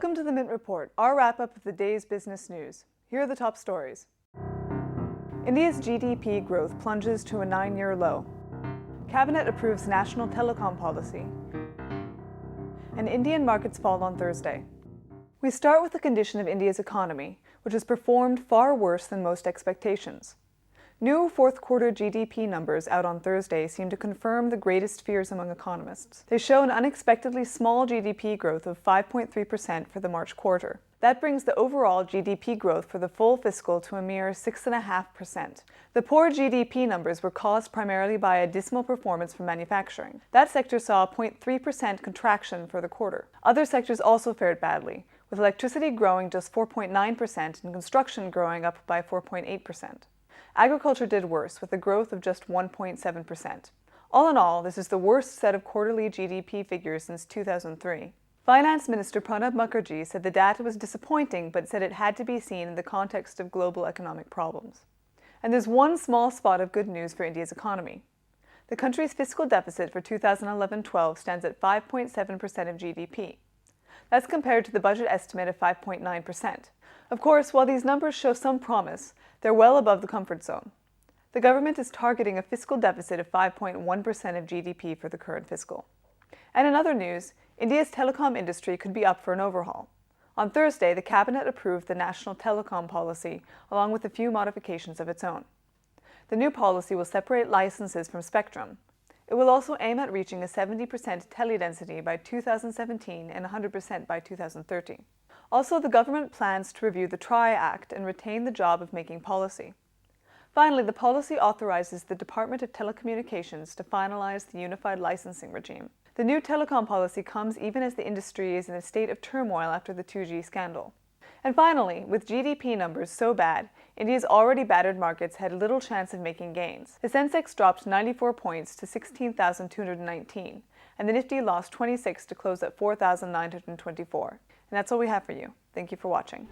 Welcome to the Mint Report, our wrap-up of the day's business news. Here are the top stories. India's GDP growth plunges to a 9-year low. Cabinet approves National Telecom Policy. And Indian markets fall on Thursday. We start with the condition of India's economy, which has performed far worse than most expectations. New fourth-quarter GDP numbers out on Thursday seem to confirm the greatest fears among economists. They show an unexpectedly small GDP growth of 5.3% for the March quarter. That brings the overall GDP growth for the full fiscal to a mere 6.5%. The poor GDP numbers were caused primarily by a dismal performance from manufacturing. That sector saw a 0.3% contraction for the quarter. Other sectors also fared badly, with electricity growing just 4.9% and construction growing up by 4.8%. Agriculture did worse, with a growth of just 1.7%. All in all, this is the worst set of quarterly GDP figures since 2003. Finance Minister Pranab Mukherjee said the data was disappointing, but said it had to be seen in the context of global economic problems. And there's one small spot of good news for India's economy. The country's fiscal deficit for 2011-12 stands at 5.7% of GDP. That's compared to the budget estimate of 5.9%. Of course, while these numbers show some promise, they're well above the comfort zone. The government is targeting a fiscal deficit of 5.1% of GDP for the current fiscal. And in other news, India's telecom industry could be up for an overhaul. On Thursday, the Cabinet approved the National Telecom Policy, along with a few modifications of its own. The new policy will separate licenses from spectrum. It will also aim at reaching a 70% tele-density by 2017 and 100% by 2030. Also, the government plans to review the TRI Act and retain the job of making policy. Finally, the policy authorizes the Department of Telecommunications to finalize the unified licensing regime. The new telecom policy comes even as the industry is in a state of turmoil after the 2G scandal. And finally, with GDP numbers so bad, India's already battered markets had little chance of making gains. The Sensex dropped 94 points to 16,219, and the Nifty lost 26 to close at 4,924. And that's all we have for you. Thank you for watching.